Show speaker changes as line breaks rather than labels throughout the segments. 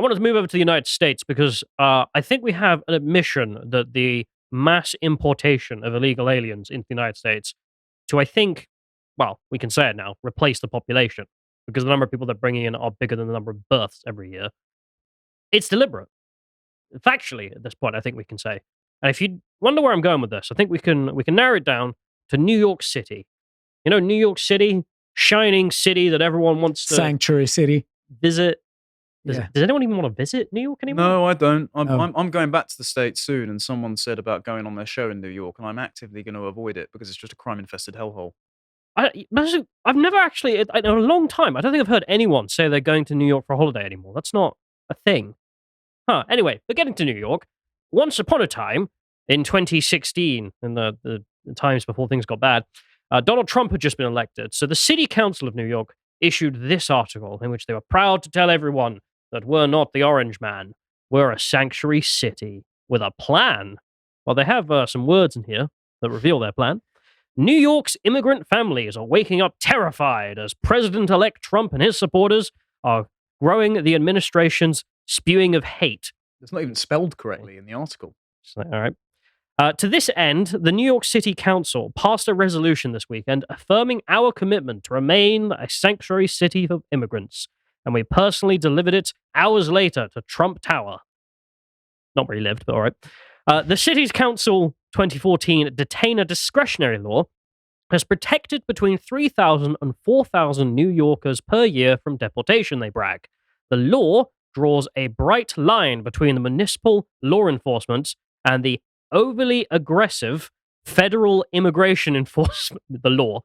I wanted to move over to the United States because I think we have an admission that the mass importation of illegal aliens into the United States to, I think, well, we can say it now, replace the population because the number of people they're bringing in are bigger than the number of births every year. It's deliberate. Factually, at this point, I think we can say. And if you wonder where I'm going with this, I think we can narrow it down to New York City. You know, New York City, shining city that everyone wants to
Sanctuary city.
visit.
Yeah.
Does anyone even want to visit New York anymore?
No, I don't.
Oh.
I'm going back to the States soon, and someone said about going on their show in New York, and I'm actively going to avoid it because it's just a crime-infested hellhole.
I've never actually, in a long time, I don't think I've heard anyone say they're going to New York for a holiday anymore. That's not a thing. Huh. Anyway, but getting to New York, once upon a time, in 2016, in the times before things got bad, Donald Trump had just been elected. So the City Council of New York issued this article in which they were proud to tell everyone that we're not the Orange Man. We're a sanctuary city with a plan. Well, they have some words in here that reveal their plan. New York's immigrant families are waking up terrified as President-elect Trump and his supporters are growing the administration's spewing of hate.
It's not even spelled correctly in the article.
All right. To this end, the New York City Council passed a resolution this weekend affirming our commitment to remain a sanctuary city for immigrants, and we personally delivered it hours later to Trump Tower. Not where he lived, but all right. The city's council 2014 detainer discretionary law has protected between 3,000 and 4,000 New Yorkers per year from deportation, they brag. The law draws a bright line between the municipal law enforcement and the overly aggressive federal immigration enforcement, the law.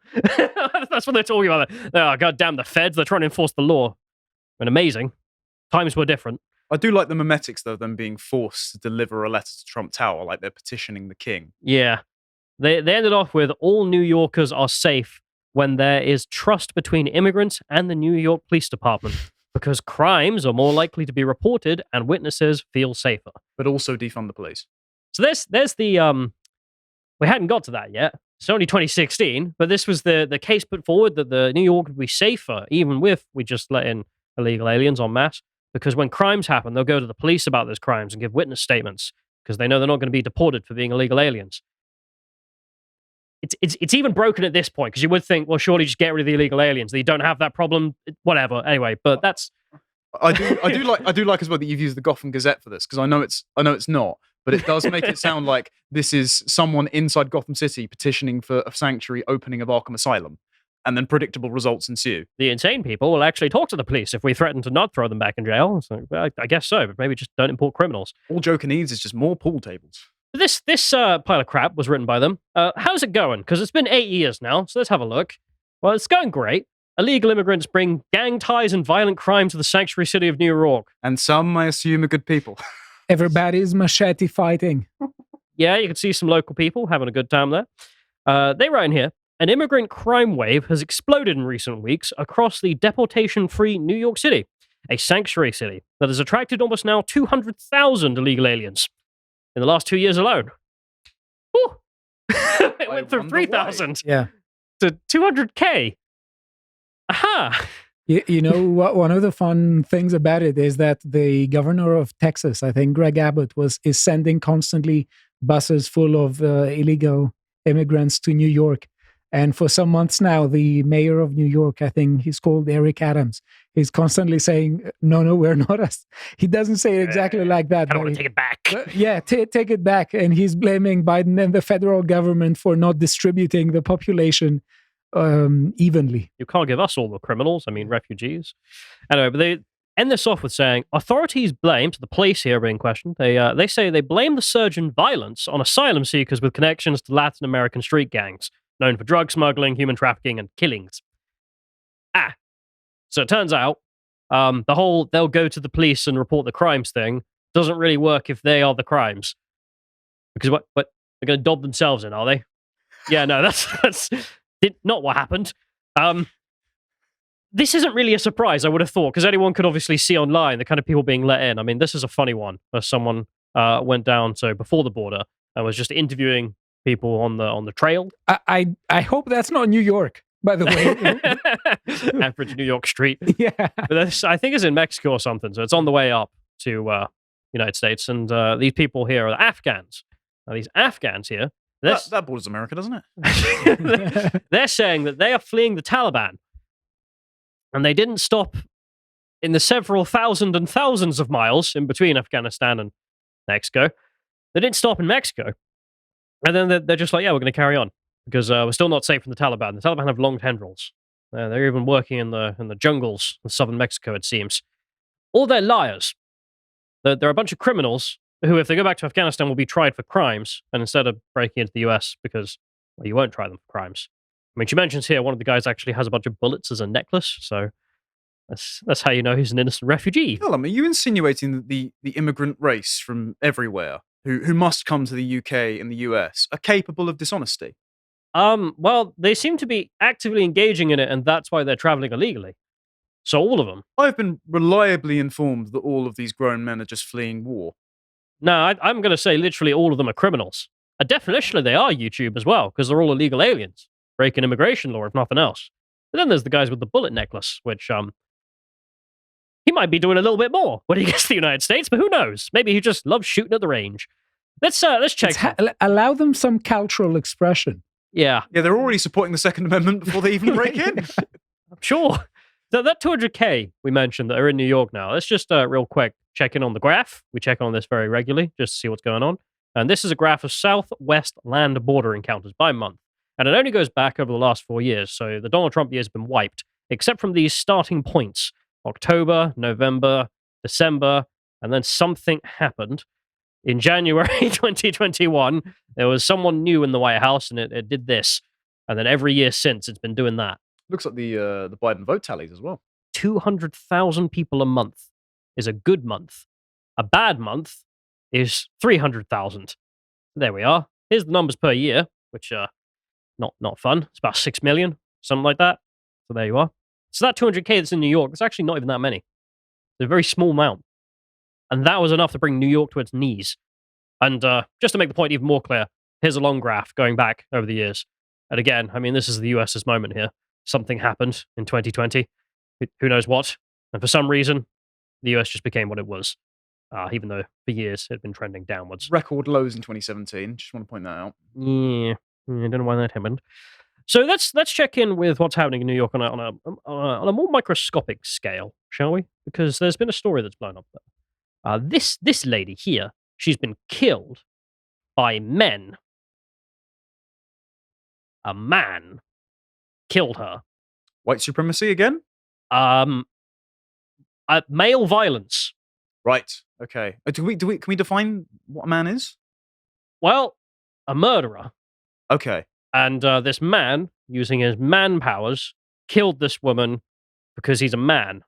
That's what they're talking about. Oh, goddamn, the feds, they're trying to enforce the law. And amazing. Times were different.
I do like the memetics, though, them being forced to deliver a letter to Trump Tower, like they're petitioning the king.
Yeah. They ended off with all New Yorkers are safe when there is trust between immigrants and the New York Police Department, because crimes are more likely to be reported and witnesses feel safer.
But also defund the police.
So there's the we hadn't got to that yet. It's only 2016, but this was the case put forward that the New York would be safer, even if we just let in illegal aliens en masse. Because when crimes happen, they'll go to the police about those crimes and give witness statements because they know they're not going to be deported for being illegal aliens. It's even broken at this point because you would think, well, surely just get rid of the illegal aliens. They don't have that problem, whatever. Anyway, but that's.
I do like as well that you've used the Gotham Gazette for this because I know it's not, but it does make it sound like this is someone inside Gotham City petitioning for a sanctuary opening of Arkham Asylum. And then predictable results ensue.
The insane people will actually talk to the police if we threaten to not throw them back in jail. So, I guess so, but maybe just don't import criminals.
All Joker needs is just more pool tables.
This pile of crap was written by them. How's it going? Because it's been 8 years now, so let's have a look. Well, it's going great. Illegal immigrants bring gang ties and violent crime to the sanctuary city of New York.
And some, I assume, are good people.
Everybody's machete fighting.
Yeah, you can see some local people having a good time there. They write in here, an immigrant crime wave has exploded in recent weeks across the deportation-free New York City, a sanctuary city that has attracted almost now 200,000 illegal aliens in the last 2 years alone. It went from 3,000 to 200K. Aha!
You know, one of the fun things about it is that the governor of Texas, I think Greg Abbott, is sending constantly buses full of illegal immigrants to New York. And for some months now, the mayor of New York, I think he's called Eric Adams, he's constantly saying, no, we're not us. He doesn't say it exactly like that.
I don't want to take it back.
Take it back. And he's blaming Biden and the federal government for not distributing the population evenly.
You can't give us all the criminals, I mean, refugees. Anyway, but they end this off with saying, authorities blame, to the police here being questioned, they say they blame the surge in violence on asylum seekers with connections to Latin American street gangs, known for drug smuggling, human trafficking, and killings. So it turns out the whole they'll go to the police and report the crimes thing doesn't really work if they are the crimes. Because what they're going to dob themselves in, are they? Yeah, no, that's not what happened. This isn't really a surprise, I would have thought, because anyone could obviously see online the kind of people being let in. I mean, this is a funny one where someone went down before the border and was just interviewing people on the trail.
I hope that's not New York, by the way.
Average New York street.
Yeah.
But I think it's in Mexico or something, so it's on the way up. to United States, and these people here are Afghans. Now, these Afghans here,
That borders America, doesn't it?
they're saying that they are fleeing the Taliban, and they didn't stop in the several thousand and thousands of miles in between Afghanistan and Mexico. They didn't stop in Mexico, and then they're just like, yeah, we're going to carry on because we're still not safe from the Taliban. The Taliban have long tendrils. They're even working in the jungles of southern Mexico, it seems. All they're liars. They're a bunch of criminals who, if they go back to Afghanistan, will be tried for crimes, and instead of breaking into the US, because you won't try them for crimes. I mean, she mentions here one of the guys actually has a bunch of bullets as a necklace, so that's how you know he's an innocent refugee.
Tell them, are you insinuating that the immigrant race from everywhere who must come to the UK and the US are capable of dishonesty?
Well, they seem to be actively engaging in it, and that's why they're traveling illegally. So all of them.
I've been reliably informed that all of these grown men are just fleeing war.
No, I'm going to say literally all of them are criminals. Definitionally, they are YouTube as well, because they're all illegal aliens, breaking immigration law, if nothing else. But then there's the guys with the bullet necklace, which, he might be doing a little bit more when he gets to the United States, but who knows? Maybe he just loves shooting at the range. Let's check.
Allow them some cultural expression.
Yeah.
Yeah, they're already supporting the Second Amendment before they even break in.
I'm sure. So that 200K we mentioned that are in New York now, let's just real quick check in on the graph. We check on this very regularly just to see what's going on. And this is a graph of southwest land border encounters by month. And it only goes back over the last 4 years. So the Donald Trump years have been wiped, except from these starting points. October, November, December, and then something happened. In January 2021, there was someone new in the White House, and it did this. And then every year since, it's been doing that.
Looks like the Biden vote tallies as well.
200,000 people a month is a good month. A bad month is 300,000. There we are. Here's the numbers per year, which are not fun. It's about 6 million, something like that. So there you are. So that 200K that's in New York, it's actually not even that many. It's a very small amount. And that was enough to bring New York to its knees. And just to make the point even more clear, here's a long graph going back over the years. And again, I mean, this is the US's moment here. Something happened in 2020. Who knows what? And for some reason, the US just became what it was. Even though for years it had been trending downwards.
Record lows in 2017. Just want to point that out.
Yeah, I don't know why that happened. So let's check in with what's happening in New York on a more microscopic scale, shall we? Because there's been a story that's blown up there. This lady here, she's been killed by men. A man killed her.
White supremacy again?
Male violence.
Right. Okay. Can we define what a man is?
Well, a murderer.
Okay.
And this man, using his man powers, killed this woman because he's a man.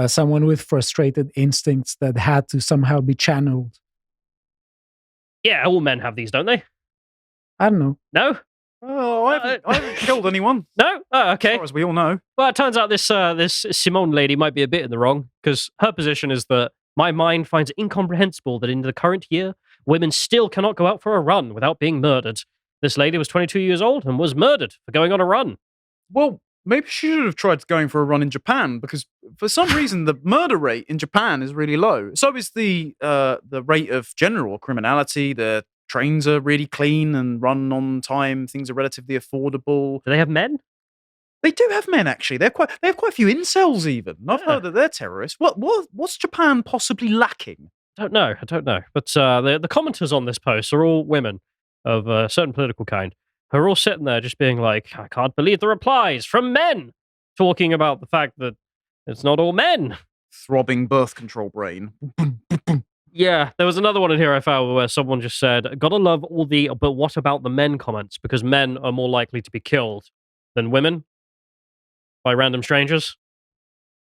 Someone with frustrated instincts that had to somehow be channeled.
Yeah, all men have these, don't they?
I don't know.
No?
Oh, I haven't killed anyone.
No? Oh, okay.
As far as we all know.
Well, it turns out this Simone lady might be a bit in the wrong, because her position is that my mind finds it incomprehensible that in the current year, women still cannot go out for a run without being murdered. This lady was 22 years old and was murdered for going on a run.
Well, maybe she should have tried going for a run in Japan, because for some reason the murder rate in Japan is really low. So is the rate of general criminality. The trains are really clean and run on time. Things are relatively affordable.
Do they have men?
They do have men, actually. They have quite a few incels even. I've heard that they're terrorists. What's Japan possibly lacking?
I don't know. But the commenters on this post are all women of a certain political kind who are all sitting there just being like, I can't believe the replies from men talking about the fact that it's not all men.
Throbbing birth control brain.
Yeah, there was another one in here I found where someone just said, gotta love all the but what about the men comments, because men are more likely to be killed than women by random strangers.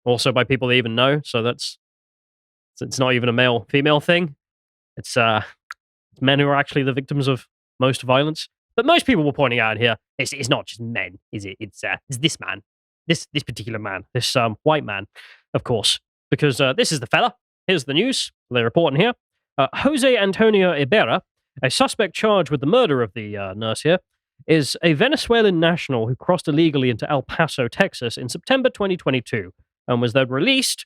Also by people they even know, so it's not even a male-female thing. It's men who are actually the victims of most violence. But most people were pointing out here, it's not just men, is it? It's this man, this particular man, this white man, of course, because this is the fella. Here's the news. They're reporting here. Jose Antonio Ibarra, a suspect charged with the murder of the nurse here, is a Venezuelan national who crossed illegally into El Paso, Texas in September 2022 and was then released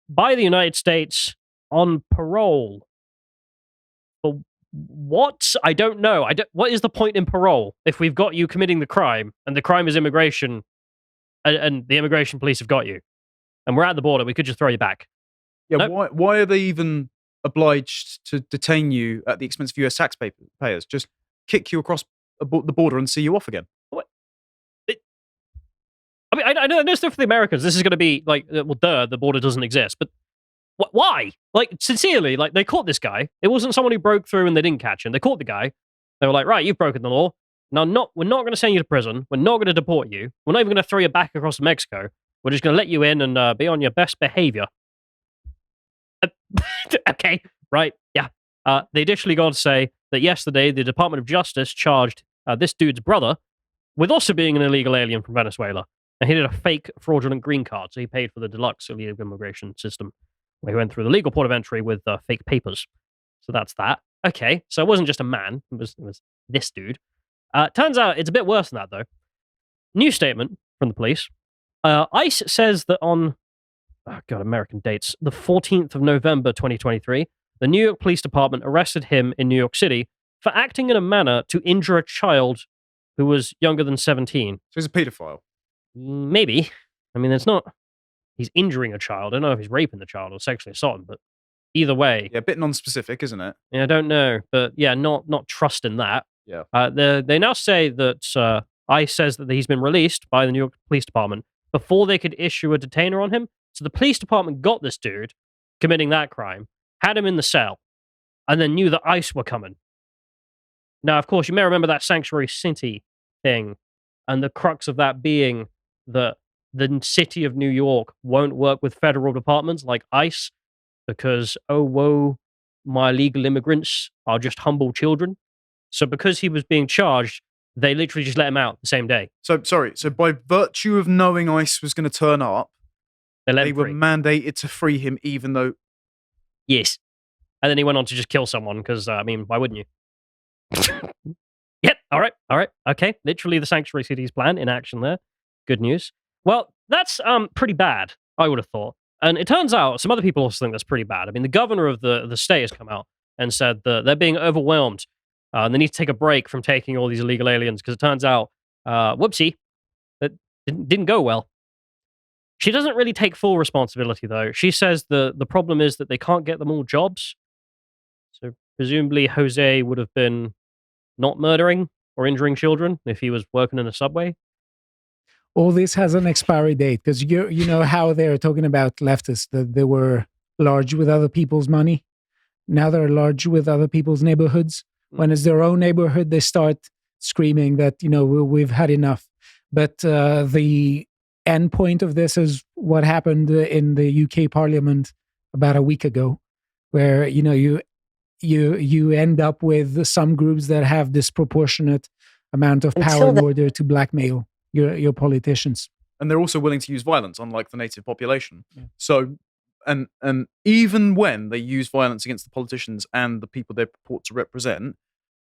by the United States on parole. For what? I don't know. What is the point in parole if we've got you committing the crime and the crime is immigration and the immigration police have got you and we're at the border? We could just throw you back.
Yeah,
Nope.
why are they even obliged to detain you at the expense of US taxpayers? Just kick you across the border and see you off again.
I mean, I know stuff for the Americans. This is going to be like, well, the border doesn't exist. But why? Like, sincerely, like, they caught this guy. It wasn't someone who broke through and they didn't catch him. They caught the guy. They were like, right, you've broken the law. Now, we're not going to send you to prison. We're not going to deport you. We're not even going to throw you back across Mexico. We're just going to let you in and be on your best behavior. Okay, right, yeah. They additionally go on to say that yesterday, the Department of Justice charged this dude's brother with also being an illegal alien from Venezuela. And he did a fake fraudulent green card, so he paid for the deluxe illegal immigration system, where he went through the legal port of entry with fake papers. So that's that. Okay, so it wasn't just a man, it was this dude. Turns out it's a bit worse than that, though. New statement from the police. ICE says that on, American dates, the 14th of November 2023, the New York Police Department arrested him in New York City for acting in a manner to injure a child who was younger than 17.
So he's a paedophile.
Maybe. I mean, it's not. He's injuring a child. I don't know if he's raping the child or sexually assaulting, but either way.
Yeah, a bit non-specific, isn't it?
Yeah, I don't know. But yeah, not trusting that.
Yeah.
They now say that ICE says that he's been released by the New York Police Department before they could issue a detainer on him. So the police department got this dude committing that crime, had him in the cell, and then knew that ICE were coming. Now, of course, you may remember that sanctuary city thing, and the crux of that being that the city of New York won't work with federal departments like ICE because, oh, whoa, my illegal immigrants are just humble children. So because he was being charged, they literally just let him out the same day.
So by virtue of knowing ICE was going to turn up,
They
were mandated to free him, even though...
Yes. And then he went on to just kill someone because, I mean, why wouldn't you? Yep, all right, okay. Literally the Sanctuary Cities plan in action there. Good news. Well, that's pretty bad, I would have thought. And it turns out some other people also think that's pretty bad. I mean, the governor of the state has come out and said that they're being overwhelmed and they need to take a break from taking all these illegal aliens because it turns out, whoopsie, that didn't go well. She doesn't really take full responsibility, though. She says the problem is that they can't get them all jobs. So presumably Jose would have been not murdering or injuring children if he was working in a subway.
All this has an expiry date because you know how they're talking about leftists, that they were large with other people's money. Now they're large with other people's neighborhoods. When it's their own neighborhood, they start screaming that, we've had enough. But the end point of this is what happened in the UK Parliament about a week ago, where, you end up with some groups that have disproportionate amount of power in order to blackmail your politicians.
And they're also willing to use violence, unlike the native population.
Yeah.
So, and even when they use violence against the politicians and the people they purport to represent,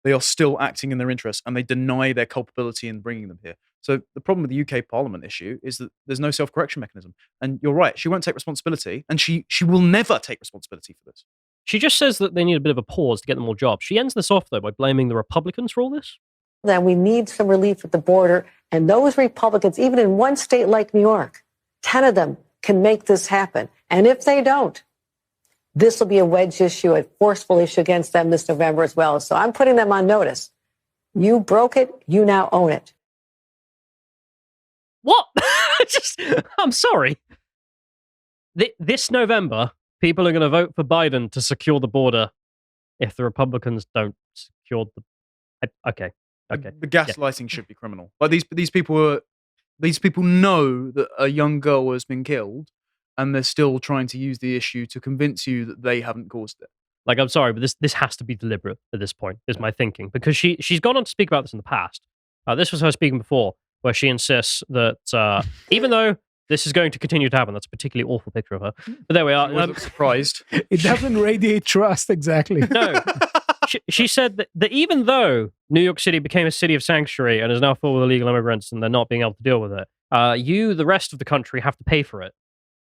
they are still acting in their interests and they deny their culpability in bringing them here. So the problem with the UK Parliament issue is that there's no self-correction mechanism. And you're right, she won't take responsibility, and she will never take responsibility for this.
She just says that they need a bit of a pause to get them more jobs. She ends this off, though, by blaming the Republicans for all this.
That we need some relief at the border. And those Republicans, even in one state like New York, 10 of them can make this happen. And if they don't, this will be a wedge issue, a forceful issue against them this November as well. So I'm putting them on notice. You broke it. You now own it.
What? I'm sorry. This November, people are going to vote for Biden to secure the border if the Republicans don't secure the... Okay.
The gaslighting should be criminal. Like these people know that a young girl has been killed, and they're still trying to use the issue to convince you that they haven't caused it.
Like, I'm sorry, but this has to be deliberate at this point, is my thinking. Because she's gone on to speak about this in the past. This was her speaking before, where she insists that even though this is going to continue to happen, that's a particularly awful picture of her. But there we are.
I was surprised.
It doesn't radiate trust, exactly.
No. She said that even though New York City became a city of sanctuary and is now full of illegal immigrants and they're not being able to deal with it, you, the rest of the country, have to pay for it.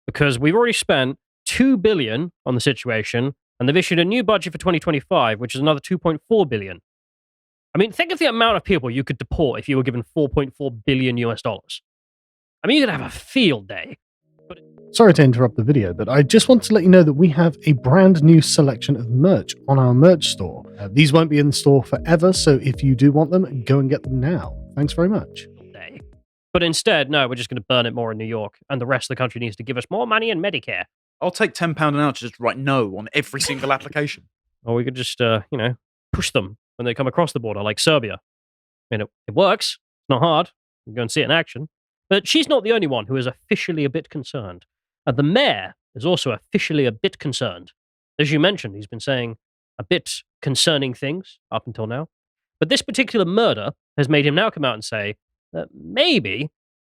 Because we've already spent $2 billion on the situation, and they've issued a new budget for 2025, which is another $2.4 billion. I mean, think of the amount of people you could deport if you were given $4.4 billion US dollars. I mean, you could have a field day.
Sorry to interrupt the video, but I just want to let you know that we have a brand new selection of merch on our merch store. These won't be in the store forever, so if you do want them, go and get them now. Thanks very much.
But instead, no, we're just going to burn it more in New York, and the rest of the country needs to give us more money in Medicare.
I'll take £10 an hour to just write no on every single application.
Or we could just, push them when they come across the border, like Serbia. I mean, it works. It's not hard. You can go and see it in action. But she's not the only one who is officially a bit concerned. And the mayor is also officially a bit concerned. As you mentioned, he's been saying a bit concerning things up until now. But this particular murder has made him now come out and say that maybe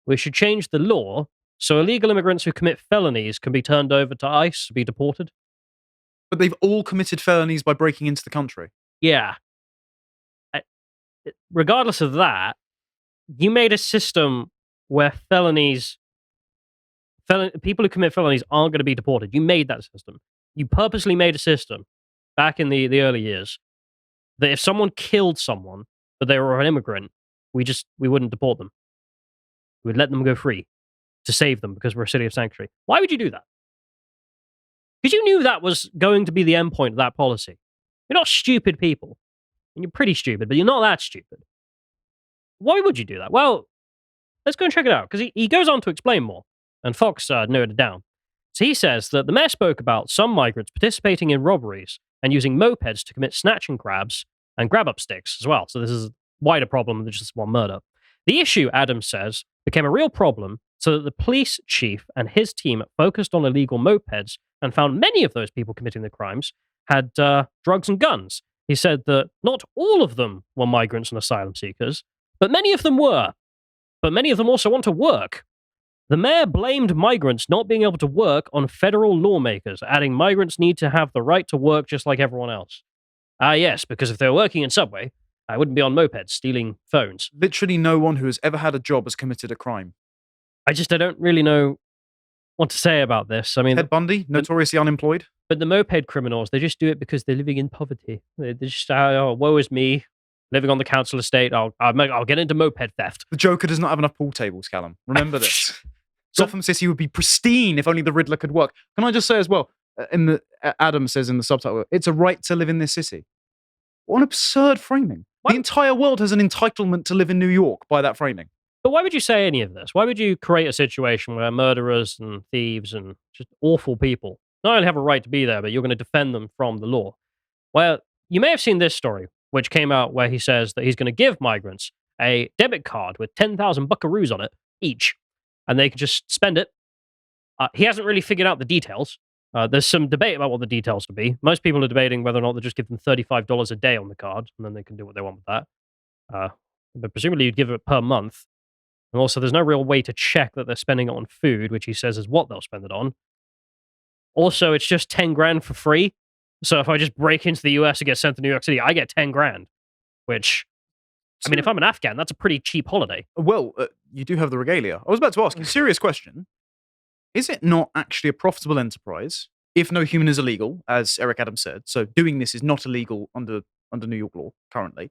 we should change the law so illegal immigrants who commit felonies can be turned over to ICE to be deported.
But they've all committed felonies by breaking into the country.
Yeah. Regardless of that, you made a system where people who commit felonies aren't going to be deported. You made that system. You purposely made a system back in the early years that if someone killed someone, but they were an immigrant, we wouldn't deport them. We'd let them go free to save them because we're a city of sanctuary. Why would you do that? Because you knew that was going to be the end point of that policy. You're not stupid people. And you're pretty stupid, but you're not that stupid. Why would you do that? Well, let's go and check it out, because he goes on to explain more, and Fox noted it down. So he says that the mayor spoke about some migrants participating in robberies and using mopeds to commit snatch and grabs and grab-up sticks as well. So this is a wider problem than just one murder. The issue, Adams says, became a real problem so that the police chief and his team focused on illegal mopeds and found many of those people committing the crimes had drugs and guns. He said that not all of them were migrants and asylum seekers, but many of them were. But many of them also want to work. The mayor blamed migrants not being able to work on federal lawmakers, adding migrants need to have the right to work just like everyone else. Yes, because if they were working in Subway, I wouldn't be on mopeds stealing phones.
Literally no one who has ever had a job has committed a crime.
I don't really know what to say about this. I mean,
Ted Bundy, notoriously unemployed.
But the moped criminals, they just do it because they're living in poverty. They just, oh, woe is me, living on the council estate. I'll get into moped theft.
The Joker does not have enough pool tables, Callum. Remember this. Gotham City would be pristine if only the Riddler could work. Can I just say as well, Adam says in the subtitle, it's a right to live in this city. What an absurd framing.
What?
The entire world has an entitlement to live in New York by that framing.
But why would you say any of this? Why would you create a situation where murderers and thieves and just awful people not only have a right to be there, but you're going to defend them from the law? Well, you may have seen this story, which came out where he says that he's going to give migrants a debit card with 10,000 buckaroos on it each, and they can just spend it. He hasn't really figured out the details. There's some debate about what the details to be. Most people are debating whether or not they just give them $35 a day on the card, and then they can do what they want with that. But presumably you'd give it per month. And also, there's no real way to check that they're spending it on food, which he says is what they'll spend it on. Also, it's just 10 grand for free. So if I just break into the US and get sent to New York City, I get 10 grand, which, I mean, if I'm an Afghan, that's a pretty cheap holiday.
Well, you do have the regalia. I was about to ask, a serious question. Is it not actually a profitable enterprise if no human is illegal, as Eric Adams said? So doing this is not illegal under New York law currently.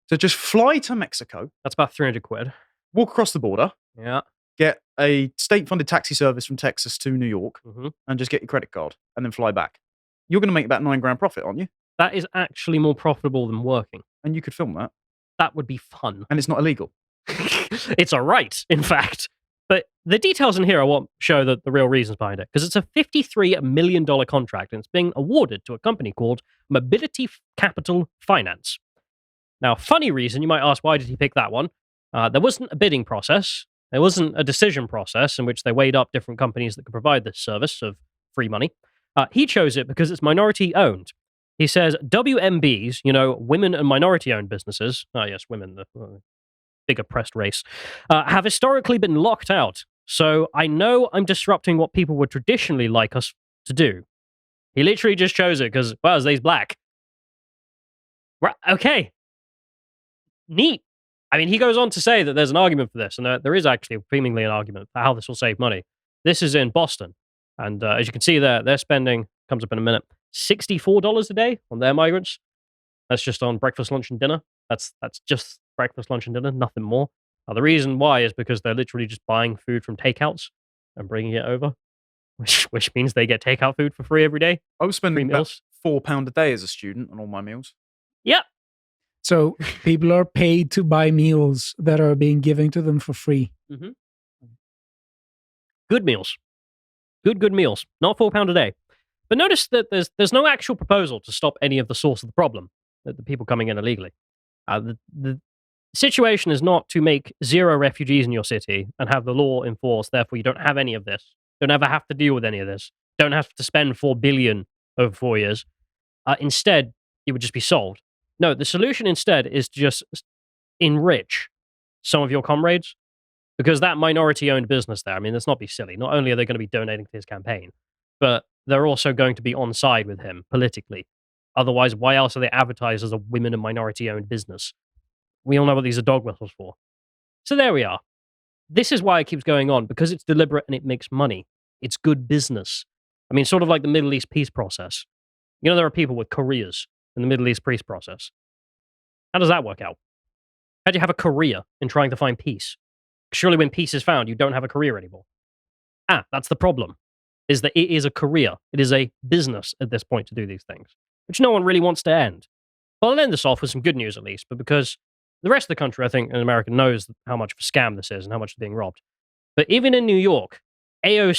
So just fly to Mexico.
That's about 300 quid.
Walk across the border.
Yeah.
Get a state-funded taxi service from Texas to New York,
Mm-hmm.
and just get your credit card and then fly back. You're going to make about 9 grand profit, aren't you?
That is actually more profitable than working.
And you could film that.
That would be fun.
And it's not illegal.
It's a right, in fact. But the details in here are what show the real reasons behind it. Because it's a $53 million contract, and it's being awarded to a company called Mobility Capital Finance. Now, funny reason, you might ask, why did he pick that one? There wasn't a bidding process. There wasn't a decision process in which they weighed up different companies that could provide this service of free money. He chose it because it's minority owned. He says WMBs, women and minority owned businesses, yes, women, the big oppressed race, have historically been locked out. So I know I'm disrupting what people would traditionally like us to do. He literally just chose it because, well, he's black. Right, okay. Neat. I mean, he goes on to say that there's an argument for this, and there is actually seemingly an argument for how this will save money. This is in Boston. And as you can see there, their spending comes up in a minute. $64 a day on their migrants. That's just on breakfast, lunch, and dinner. That's just breakfast, lunch, and dinner, nothing more. Now, the reason why is because they're literally just buying food from takeouts and bringing it over, which means they get takeout food for free every day.
I was spending
Free
about
meals.
£4 a day as a student on all my meals.
Yep.
So people are paid to buy meals that are being given to them for free.
Good meals. Good meals. Not £4 a day. But notice that there's no actual proposal to stop any of the source of the problem, the people coming in illegally. The situation is not to make 0 refugees in your city and have the law enforced, therefore you don't have any of this. Don't ever have to deal with any of this. Don't have to spend $4 billion over 4 years. Instead, it would just be solved. No, the solution instead is to just enrich some of your comrades, because that minority-owned business there, I mean, let's not be silly. Not only are they going to be donating to his campaign, but they're also going to be on side with him politically. Otherwise, why else are they advertised as a women and minority-owned business? We all know what these are dog whistles for. So there we are. This is why it keeps going on, because it's deliberate and it makes money. It's good business. I mean, sort of like the Middle East peace process. You know, there are people with careers in the Middle East peace process. How does that work out? How do you have a career in trying to find peace? Surely when peace is found, you don't have a career anymore. That's the problem, is that it is a career. It is a business at this point to do these things, which no one really wants to end. But I'll end this off with some good news at least, but because the rest of the country, I think, in America knows how much of a scam this is and how much is being robbed. But even in New York, even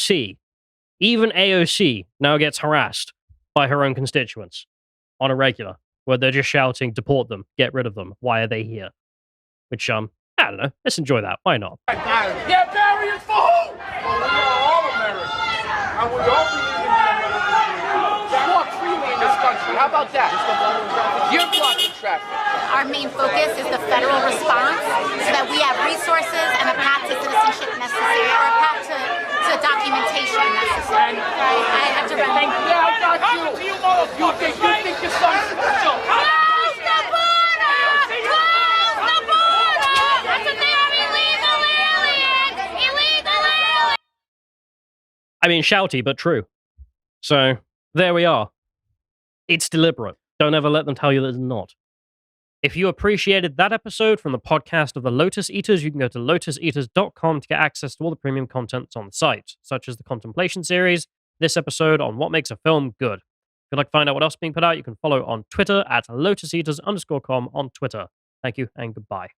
AOC now gets harassed by her own constituents on a regular, where they're just shouting, deport them, get rid of them, why are they here? Which, I don't know, let's enjoy that, why not?
Yeah, barriers for who? All Americans. And we all believe in walk freely in this country. How about that? You're blocking traffic.
Our main focus is the federal response so that we have resources and a path to citizenship necessary, or a path to documentation necessary. I have to run.
Yeah, I got you. You think you're something special?
Close the border! Close the border! That's a very illegal alien! Illegal alien!
I mean, shouty, but true. So, there we are. It's deliberate. Don't ever let them tell you that it's not. If you appreciated that episode from the podcast of the Lotus Eaters, you can go to lotuseaters.com to get access to all the premium content that's on the site, such as the Contemplation series, this episode on what makes a film good. If you'd like to find out what else is being put out, you can follow on Twitter at lotuseaters_com on Twitter. Thank you and goodbye.